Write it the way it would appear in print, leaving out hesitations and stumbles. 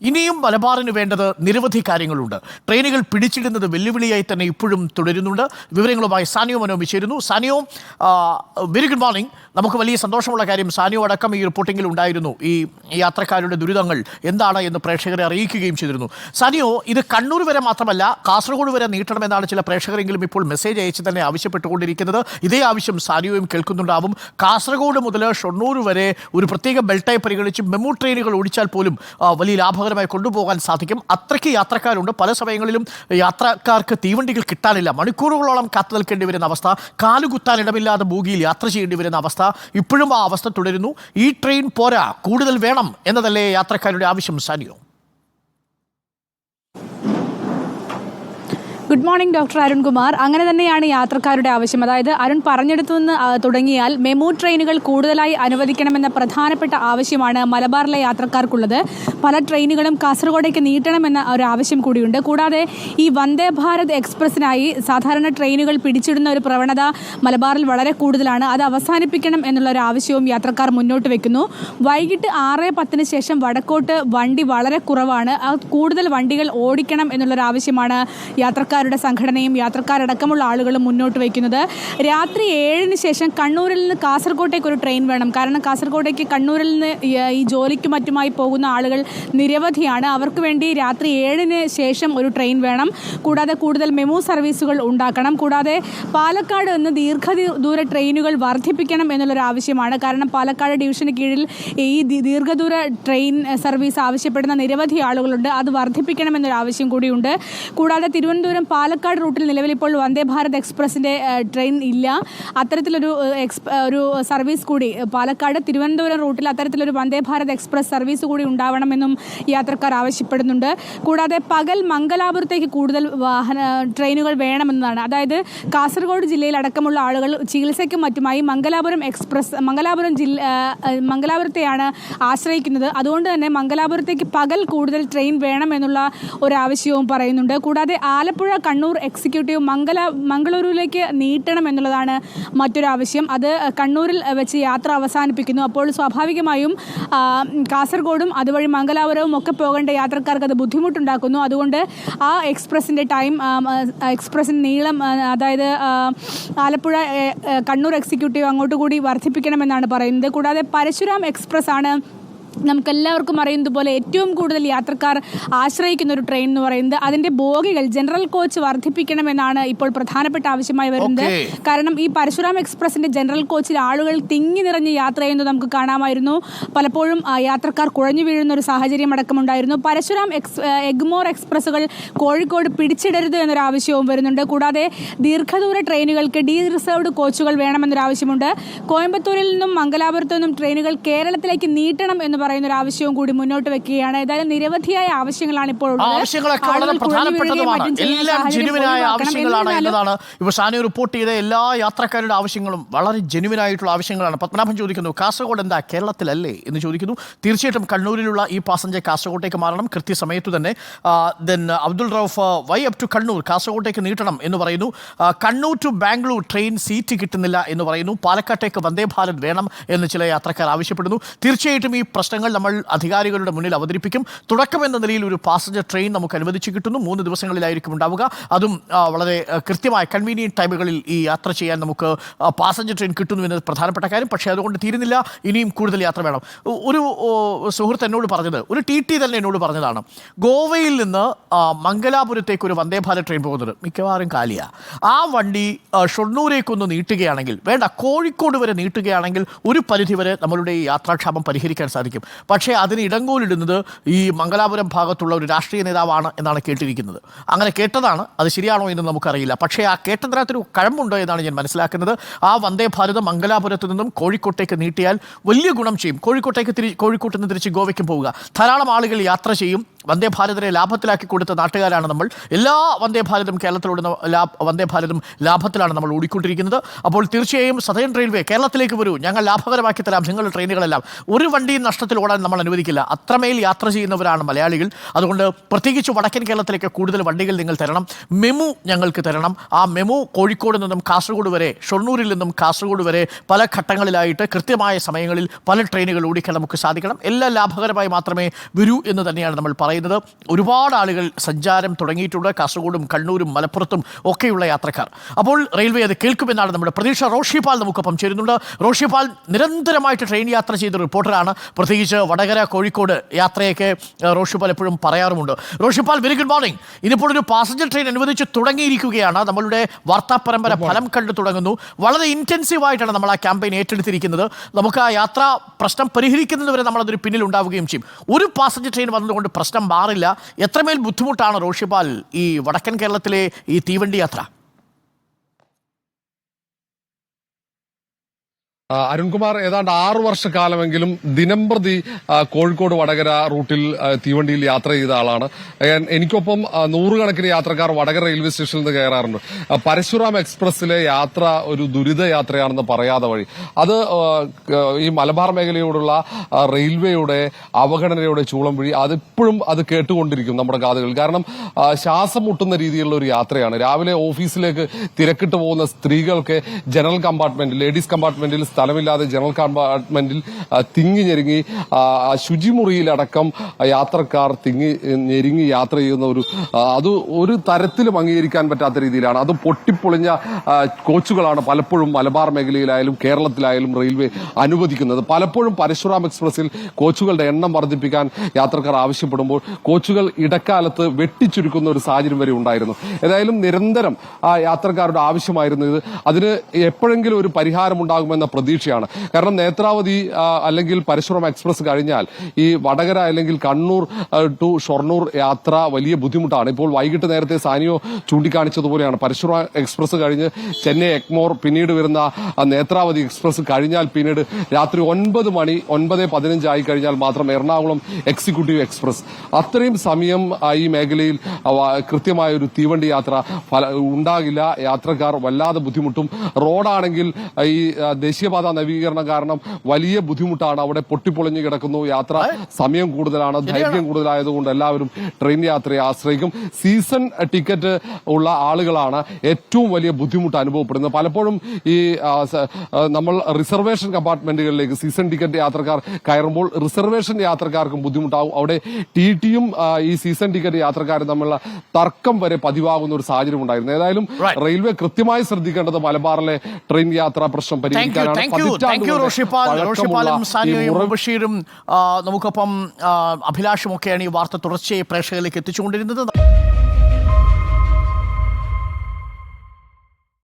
ഇനിയും മലബാറിന് വേണ്ടത് നിരവധി കാര്യങ്ങളുണ്ട്. ട്രെയിനുകൾ പിടിച്ചിടുന്നത് വെല്ലുവിളിയായി തന്നെ ഇപ്പോഴും തുടരുന്നുണ്ട്. വിവരങ്ങളുമായി സാനിയോ മനോമി ചേരുന്നു. Saniyo, very good morning. നമുക്ക് വലിയ സന്തോഷമുള്ള കാര്യം സാനിയോ അടക്കം ഈ റിപ്പോർട്ടിങ്ങിൽ ഉണ്ടായിരുന്നു. ഈ യാത്രക്കാരുടെ ദുരിതങ്ങൾ എന്താണ് എന്ന് പ്രേക്ഷകരെ അറിയിക്കുകയും ചെയ്തിരുന്നു. സാനിയോ, ഇത് കണ്ണൂർ വരെ മാത്രമല്ല കാസർഗോഡ് വരെ നീട്ടണമെന്നാണ് ചില പ്രേക്ഷകരെങ്കിലും ഇപ്പോൾ മെസ്സേജ് അയച്ച് തന്നെ ആവശ്യപ്പെട്ടുകൊണ്ടിരിക്കുന്നത്. ഇതേ ആവശ്യം സാനിയോയും കേൾക്കുന്നുണ്ടാവും. കാസർഗോഡ് മുതൽ ഷൊർണൂർ വരെ ഒരു പ്രത്യേക ബെൽറ്റായി പരിഗണിച്ച് മെമു ട്രെയിനുകൾ ഓടിച്ചാൽ പോലും വലിയ ലാഭകരമായി കൊണ്ടുപോകാൻ സാധിക്കും. അത്രയ്ക്ക് യാത്രക്കാരുണ്ട്. പല സമയങ്ങളിലും യാത്രക്കാർക്ക് തീവണ്ടികൾ കിട്ടാനില്ല. മണിക്കൂറുകളോളം കാത്തു നിൽക്കേണ്ടി വരുന്ന അവസ്ഥ, കാലുകുത്താൻ ഇടമില്ലാതെ ബോഗിയിൽ യാത്ര ചെയ്യേണ്ടി വരുന്ന അവസ്ഥ, ഇപ്പോഴും ആ അവസ്ഥ തുടരുന്നു. ഈ ട്രെയിൻ പോരാ, കൂടുതൽ വേണം എന്നതല്ലേ യാത്രക്കാരുടെ ആവശ്യം Saniyo? Good morning doctor Arunkumar. അങ്ങനെ തന്നെയാണ് യാത്രക്കാരുടെ ആവശ്യം. അതായത് അരുൺ പറഞ്ഞെടുത്തു നിന്ന് തുടങ്ങിയാൽ മെമു ട്രെയിനുകൾ കൂടുതലായി അനുവദിക്കണമെന്ന പ്രധാനപ്പെട്ട ആവശ്യമാണ് മലബാറിലെ യാത്രക്കാർക്കുള്ളത്. പല ട്രെയിനുകളും കാസർഗോഡേക്ക് നീട്ടണമെന്ന ഒരു ആവശ്യം കൂടിയുണ്ട്. കൂടാതെ ഈ വന്ദേ ഭാരത് എക്സ്പ്രസിനായി സാധാരണ ട്രെയിനുകൾ പിടിച്ചിടുന്ന ഒരു പ്രവണത മലബാറിൽ വളരെ കൂടുതലാണ്. അത് അവസാനിപ്പിക്കണം എന്നുള്ള ഒരു ആവശ്യവും യാത്രക്കാർ മുന്നോട്ട് വെക്കുന്നു. വൈകിട്ട് 6:10 ശേഷം വടക്കോട്ട് വണ്ടി വളരെ കുറവാണ്. കൂടുതൽ വണ്ടികൾ ഓടിക്കണം എന്നുള്ളൊരു ആവശ്യമാണ് യാത്രക്കാരുടെ സംഘടനയും യാത്രക്കാരടക്കമുള്ള ആളുകളും മുന്നോട്ട് വയ്ക്കുന്നത്. രാത്രി 7 ശേഷം കണ്ണൂരിൽ നിന്ന് കാസർഗോട്ടേക്ക് ഒരു ട്രെയിൻ വേണം. കാരണം കാസർഗോട്ടേക്ക് കണ്ണൂരിൽ നിന്ന് ഈ ജോലിക്കും മറ്റുമായി പോകുന്ന ആളുകൾ നിരവധിയാണ്. അവർക്ക് വേണ്ടി രാത്രി 7 ശേഷം ഒരു ട്രെയിൻ വേണം. കൂടാതെ കൂടുതൽ മെമു സർവീസുകൾ ഉണ്ടാക്കണം. കൂടാതെ പാലക്കാട് നിന്ന് ദീർഘദൂര ട്രെയിനുകൾ വർദ്ധിപ്പിക്കണം എന്നുള്ളൊരു ആവശ്യമാണ്. കാരണം പാലക്കാട് ഡിവിഷന് കീഴിൽ ഈ ദീർഘദൂര ട്രെയിൻ സർവീസ് ആവശ്യപ്പെടുന്ന നിരവധി ആളുകളുണ്ട്. അത് വർദ്ധിപ്പിക്കണമെന്നൊരു ആവശ്യം കൂടിയുണ്ട്. കൂടാതെ തിരുവനന്തപുരം പാലക്കാട് റൂട്ടിൽ നിലവിൽ ഇപ്പോൾ വന്ദേ ഭാരത് എക്സ്പ്രസിൻ്റെ ട്രെയിൻ ഇല്ല. അത്തരത്തിലൊരു ഒരു സർവീസ് കൂടി പാലക്കാട് തിരുവനന്തപുരം റൂട്ടിൽ അത്തരത്തിലൊരു വന്ദേ ഭാരത് എക്സ്പ്രസ് സർവീസ് കൂടി ഉണ്ടാവണമെന്നും യാത്രക്കാർ ആവശ്യപ്പെടുന്നുണ്ട്. കൂടാതെ പകൽ മംഗലാപുരത്തേക്ക് കൂടുതൽ ട്രെയിനുകൾ വേണമെന്നതാണ്. അതായത് കാസർഗോഡ് ജില്ലയിൽ അടക്കമുള്ള ആളുകൾ ചികിത്സയ്ക്കും മറ്റുമായി മംഗലാപുരത്തെയാണ് ആശ്രയിക്കുന്നത്. അതുകൊണ്ട് തന്നെ മംഗലാപുരത്തേക്ക് പകൽ കൂടുതൽ ട്രെയിൻ വേണമെന്നുള്ള ഒരാവശ്യവും പറയുന്നുണ്ട്. കൂടാതെ ആലപ്പുഴ കണ്ണൂർ എക്സിക്യൂട്ടീവ് മംഗളൂരുവിലേക്ക് നീട്ടണം എന്നുള്ളതാണ് മറ്റൊരാവശ്യം. അത് കണ്ണൂരിൽ വെച്ച് യാത്ര അവസാനിപ്പിക്കുന്നു. അപ്പോൾ സ്വാഭാവികമായും കാസർഗോഡും അതുവഴി മംഗലാപുരവും ഒക്കെ പോകേണ്ട യാത്രക്കാർക്ക് അത് ബുദ്ധിമുട്ടുണ്ടാക്കുന്നു. അതുകൊണ്ട് ആ എക്സ്പ്രസിൻ്റെ നീളം, അതായത് ആലപ്പുഴ കണ്ണൂർ എക്സിക്യൂട്ടീവ് അങ്ങോട്ട് കൂടി വർദ്ധിപ്പിക്കണമെന്നാണ് പറയുന്നത്. കൂടാതെ പരശുരാം എക്സ്പ്രസ് ആണ് നമുക്കെല്ലാവർക്കും അറിയുന്നത് പോലെ ഏറ്റവും കൂടുതൽ യാത്രക്കാർ ആശ്രയിക്കുന്ന ഒരു ട്രെയിൻ എന്ന് പറയുന്നത്. അതിൻ്റെ ബോഗികൾ ജനറൽ കോച്ച് വർദ്ധിപ്പിക്കണമെന്നാണ് ഇപ്പോൾ പ്രധാനപ്പെട്ട ആവശ്യമായി വരുന്നത്. കാരണം ഈ പരശുരാം എക്സ്പ്രസിൻ്റെ ജനറൽ കോച്ചിൽ ആളുകൾ തിങ്ങി നിറഞ്ഞ് യാത്ര ചെയ്യുന്നത് നമുക്ക് കാണാമായിരുന്നു. പലപ്പോഴും യാത്രക്കാർ കുഴഞ്ഞു വീഴുന്ന ഒരു സാഹചര്യം അടക്കമുണ്ടായിരുന്നു. പരശുരാം എഗ്മോർ എക്സ്പ്രസ്സുകൾ കോഴിക്കോട് പിടിച്ചിടരുത് എന്നൊരാവശ്യവും വരുന്നുണ്ട്. കൂടാതെ ദീർഘദൂര ട്രെയിനുകൾക്ക് റിസർവ്ഡ് കോച്ചുകൾ വേണമെന്നൊരാവശ്യമുണ്ട്. കോയമ്പത്തൂരിൽ നിന്നും മംഗലാപുരത്തു നിന്നും ട്രെയിനുകൾ കേരളത്തിലേക്ക് നീട്ടണം എന്ന് പറയുന്ന ഒരു ആവശ്യവും കൂടി മുന്നോട്ട് വെക്കുകയാണ്. ഏതായാലും നിരവധിയായ ആവശ്യങ്ങളാണ് ഇപ്പോൾ ഉള്ളത്. ആവശ്യങ്ങളൊക്കെ വളരെ പ്രധാനപ്പെട്ടതുമാണ്. എല്ലാം ജെനുവിനായ ആവശ്യങ്ങളാണ് എന്നതാണ് ഇപ്പോൾ സാനിയോ റിപ്പോർട്ട് ചെയ്ത എല്ലാ യാത്രക്കാരുടെ ആവശ്യങ്ങളും വളരെ ജെനുവിനായിട്ടുള്ള ആവശ്യങ്ങളാണ്. പത്മനാഭൻ ചോദിക്കുന്നു, കാസർഗോഡ് എന്താ കേരളത്തിലല്ലേ എന്ന് ചോദിക്കുന്നു. തീർച്ചയായിട്ടും കണ്ണൂരിലുള്ള ഈ പാസഞ്ചർ കാസർഗോട്ടേക്ക് മാറണം കൃത്യസമയത്ത് തന്നെ. Abdul Rauf, why up to Kannur, കാസർഗോട്ടേക്ക് നീട്ടണം എന്ന് പറയുന്നു. Kannur to Bangalore train seat കിട്ടുന്നില്ല എന്ന് പറയുന്നു. പാലക്കാട്ടേക്ക് വന്ദേ ഭാരത് വേണം എന്ന് ചില യാത്രക്കാർ ആവശ്യപ്പെടുന്നു. തീർച്ചയായിട്ടും ഈ പ്രശ്നങ്ങൾ നമ്മൾ അധികാരികളുടെ മുന്നിൽ അവതരിപ്പിക്കും. തുടക്കമെന്ന നിലയിൽ ഒരു പാസഞ്ചർ ട്രെയിൻ നമുക്ക് അനുവദിച്ചു കിട്ടുന്നു. 3 ദിവസങ്ങളിലായിരിക്കും ഉണ്ടാവുക. അതും വളരെ കൃത്യമായ കൺവീനിയൻറ്റ് ടൈമുകളിൽ ഈ യാത്ര ചെയ്യാൻ നമുക്ക് പാസഞ്ചർ ട്രെയിൻ കിട്ടുന്നു എന്നത് പ്രധാനപ്പെട്ട കാര്യം. പക്ഷേ അതുകൊണ്ട് തീരുന്നില്ല, ഇനിയും കൂടുതൽ യാത്ര വേണം. ഒരു സുഹൃത്ത് എന്നോട് പറഞ്ഞത്, ഒരു TT തന്നെ എന്നോട് പറഞ്ഞതാണ്, ഗോവയിൽ നിന്ന് മംഗലാപുരത്തേക്ക് ഒരു വന്ദേ ഭാരത് ട്രെയിൻ പോകുന്നത് മിക്കവാറും കാലിയാണ്. ആ വണ്ടി ഷൊർണൂരേക്കൊന്ന് നീട്ടുകയാണെങ്കിൽ, വേണ്ട കോഴിക്കോട് വരെ നീട്ടുകയാണെങ്കിൽ ഒരു പരിധിവരെ നമ്മളുടെ ഈ യാത്രാക്ഷാമം പരിഹരിക്കാൻ സാധിക്കും. പക്ഷേ അതിന് ഇടങ്കോലിടുന്നത് ഈ മംഗലാപുരം ഭാഗത്തുള്ള ഒരു രാഷ്ട്രീയ നേതാവാണ് എന്നാണ് കേട്ടിരിക്കുന്നത്. അങ്ങനെ കേട്ടതാണ്, അത് ശരിയാണോ എന്ന് നമുക്കറിയില്ല. പക്ഷേ ആ കേട്ടതിനകത്തൊരു കഴമ്പുണ്ടോ എന്നാണ് ഞാൻ മനസ്സിലാക്കുന്നത്. ആ വന്ദേ ഭാരത് മംഗലാപുരത്ത് നിന്നും കോഴിക്കോട്ടേക്ക് നീട്ടിയാൽ വലിയ ഗുണം ചെയ്യും. കോഴിക്കോട്ട് നിന്ന് തിരിച്ച് ഗോവയ്ക്കും പോവുക. ധാരാളം ആളുകൾ യാത്ര ചെയ്യും. വന്ദേ ഭാരതിനെ ലാഭത്തിലാക്കി കൊടുത്ത നാട്ടുകാരാണ് നമ്മൾ. എല്ലാ വന്ദേ ഭാരതും കേരളത്തിലോടുന്ന വന്ദേ ഭാരതും ലാഭത്തിലാണ് നമ്മൾ ഓടിക്കൊണ്ടിരിക്കുന്നത്. അപ്പോൾ തീർച്ചയായും സതേൺ റെയിൽവേ കേരളത്തിലേക്ക് വരൂ, ഞങ്ങൾ ലാഭകരമാക്കി തരാം നിങ്ങളുടെ ട്രെയിനുകളെല്ലാം. ഒരു വണ്ടിയും നഷ്ടത്തിൽ ഓടാൻ നമ്മൾ അനുവദിക്കില്ല. അത്രമേൽ യാത്ര ചെയ്യുന്നവരാണ് മലയാളികൾ. അതുകൊണ്ട് പ്രത്യേകിച്ച് വടക്കൻ കേരളത്തിലേക്ക് കൂടുതൽ വണ്ടികൾ നിങ്ങൾ തരണം. മെമു ഞങ്ങൾക്ക് തരണം. ആ മെമു കോഴിക്കോട് നിന്നും കാസർഗോഡ് വരെ, ഷൊർണൂരിൽ നിന്നും കാസർഗോഡ് വരെ പല ഘട്ടങ്ങളിലായിട്ട് കൃത്യമായ സമയങ്ങളിൽ പല ട്രെയിനുകൾ ഓടിക്കാൻ നമുക്ക് സാധിക്കണം. എല്ലാം ലാഭകരമായി മാത്രമേ വരൂ എന്ന് തന്നെയാണ് നമ്മൾ പറയുന്നത്. ഒരുപാട് ആളുകൾ സഞ്ചാരം തുടങ്ങിയിട്ടുണ്ട്, കാസർഗോഡും കണ്ണൂരും മലപ്പുറത്തും ഒക്കെയുള്ള യാത്രക്കാർ. അപ്പോൾ റെയിൽവേ അത് കേൾക്കുമെന്നാണ് നമ്മുടെ പ്രതീക്ഷ. റോഷിപാൽ നമുക്കൊപ്പം ചേരുന്നുണ്ട്. റോഷിപാൽ നിരന്തരമായിട്ട് ട്രെയിൻ യാത്ര ചെയ്ത റിപ്പോർട്ടറാണ്. പ്രത്യേകിച്ച് വടകര കോഴിക്കോട് യാത്രയൊക്കെ റോഷിപാൽ എപ്പോഴും പറയാറുമുണ്ട്. Roshipal, very good morning. ഇനിയിപ്പോൾ ഒരു പാസഞ്ചർ ട്രെയിൻ അനുവദിച്ച് തുടങ്ങിയിരിക്കുകയാണ്. നമ്മളുടെ വാർത്താ പരമ്പര ഫലം കണ്ടു തുടങ്ങുന്നു. വളരെ ഇൻറ്റൻസീവായിട്ടാണ് നമ്മൾ ആ ക്യാമ്പയിൻ ഏറ്റെടുത്തിരിക്കുന്നത്. നമുക്ക് ആ യാത്രാ പ്രശ്നം പരിഹരിക്കുന്നത് വരെ നമ്മളതൊരു പിന്നിൽ ഉണ്ടാവുകയും ചെയ്യും. ഒരു പാസഞ്ചർ ട്രെയിൻ വന്നതുകൊണ്ട് പ്രശ്നം മാറില്ല. എത്രമേൽ ബുദ്ധിമുട്ടാണ് റോഷിപാൽ ഈ വടക്കൻ കേരളത്തിലെ ഈ തീവണ്ടി യാത്ര? അരുൺകുമാർ, ഏതാണ്ട് 6 വർഷക്കാലമെങ്കിലും ദിനംപ്രതി കോഴിക്കോട് വടകര റൂട്ടിൽ തീവണ്ടിയിൽ യാത്ര ചെയ്ത ആളാണ്. എനിക്കൊപ്പം നൂറുകണക്കിന് യാത്രക്കാർ വടകര റെയിൽവേ സ്റ്റേഷനിൽ നിന്ന് കയറാറുണ്ട്. പരശുറാം എക്സ്പ്രസിലെ യാത്ര ഒരു ദുരിത യാത്രയാണെന്ന് പറയാതെ വഴി. അത് ഈ മലബാർ മേഖലയോടുള്ള റെയിൽവേയുടെ അവഗണനയുടെ ചൂളം വഴി അതിപ്പോഴും അത് കേട്ടുകൊണ്ടിരിക്കും നമ്മുടെ കാതുകൾ. കാരണം ശ്വാസം മുട്ടുന്ന രീതിയിലുള്ള ഒരു യാത്രയാണ്. രാവിലെ ഓഫീസിലേക്ക് തിരക്കിട്ട് പോകുന്ന സ്ത്രീകൾക്ക് ജനറൽ കമ്പാർട്ട്മെന്റിൽ, ലേഡീസ് കമ്പാർട്ട്മെന്റിൽ സ്ഥലമില്ലാതെ ജനറൽ കമ്പാർട്ട്മെന്റിൽ തിങ്ങി ഞെരുങ്ങി, ശുചിമുറിയിലടക്കം യാത്രക്കാർ തിങ്ങി ഞെരുങ്ങി യാത്ര ചെയ്യുന്ന അത് ഒരു തരത്തിലും അംഗീകരിക്കാൻ പറ്റാത്ത രീതിയിലാണ്. അത് പൊട്ടിപ്പൊളിഞ്ഞ കോച്ചുകളാണ് പലപ്പോഴും മലബാർ മേഖലയിലായാലും കേരളത്തിലായാലും റെയിൽവേ അനുവദിക്കുന്നത്. പലപ്പോഴും പരശുറാം എക്സ്പ്രസിൽ കോച്ചുകളുടെ എണ്ണം വർദ്ധിപ്പിക്കാൻ യാത്രക്കാർ ആവശ്യപ്പെടുമ്പോൾ കോച്ചുകൾ ഇടക്കാലത്ത് വെട്ടിച്ചുരുക്കുന്ന ഒരു സാഹചര്യം വരെ ഉണ്ടായിരുന്നു. ഏതായാലും നിരന്തരം യാത്രക്കാരുടെ ആവശ്യമായിരുന്നു ഇത്. അതിന് എപ്പോഴെങ്കിലും ഒരു പരിഹാരം ഉണ്ടാകുമെന്ന പ്രതീക്ഷയാണ്. കാരണം നേത്രാവതി അല്ലെങ്കിൽ പരശുറാം എക്സ്പ്രസ് കഴിഞ്ഞാൽ ഈ വടകര അല്ലെങ്കിൽ കണ്ണൂർ ടു ഷൊർണൂർ യാത്ര വലിയ ബുദ്ധിമുട്ടാണ്. ഇപ്പോൾ വൈകിട്ട് നേരത്തെ സാനിയോ ചൂണ്ടിക്കാണിച്ചതുപോലെയാണ്. പരശുറാം എക്സ്പ്രസ് കഴിഞ്ഞ് ചെന്നൈ എഗ്മോർ, പിന്നീട് വരുന്ന നേത്രാവതി എക്സ്പ്രസ് കഴിഞ്ഞാൽ പിന്നീട് രാത്രി 9 മണി 9:15 ആയി കഴിഞ്ഞാൽ മാത്രം എറണാകുളം എക്സിക്യൂട്ടീവ് എക്സ്പ്രസ്. അത്രയും സമയം ഈ മേഖലയിൽ കൃത്യമായ ഒരു തീവണ്ടി യാത്ര ഉണ്ടാകില്ല. യാത്രക്കാർ വല്ലാതെ ബുദ്ധിമുട്ടും. റോഡാണെങ്കിൽ ഈ ദേശീയപാത നവീകരണം കാരണം വലിയ ബുദ്ധിമുട്ടാണ്. അവിടെ പൊട്ടിപ്പൊളിഞ്ഞു കിടക്കുന്നു. യാത്ര സമയം കൂടുതലാണ്, ദൈർഘ്യം കൂടുതലായതുകൊണ്ട് എല്ലാവരും ട്രെയിൻ യാത്രയെ ആശ്രയിക്കും. സീസൺ ടിക്കറ്റ് ഉള്ള ആളുകളാണ് ഏറ്റവും വലിയ ബുദ്ധിമുട്ട് അനുഭവപ്പെടുന്നത്. പലപ്പോഴും ഈ നമ്മൾ റിസർവേഷൻ കമ്പാർട്ട്മെന്റുകളിലേക്ക് സീസൺ ടിക്കറ്റ് യാത്രക്കാർ കയറുമ്പോൾ റിസർവേഷൻ യാത്രക്കാർക്കും ബുദ്ധിമുട്ടാവും. അവിടെ ടിയും ഈ സീസൺ ടിക്കറ്റ് യാത്രക്കാരും തമ്മിലുള്ള തർക്കം വരെ പതിവാകുന്ന ഒരു സാഹചര്യം ഉണ്ടായിരുന്നു. ഏതായാലും റെയിൽവേ കൃത്യമായി ശ്രദ്ധിക്കേണ്ടത് മലബാറിലെ ട്രെയിൻ യാത്രാ പ്രശ്നം പരിഹരിക്കാനാണ്. റോഷിപ്പാലും സാനിയയും ബഷീറും നമുക്കൊപ്പം അഭിലാഷും ഒക്കെയാണ് ഈ വാർത്ത തുടർച്ചയായി പ്രേക്ഷകരിലേക്ക് എത്തിച്ചുകൊണ്ടിരുന്നത്.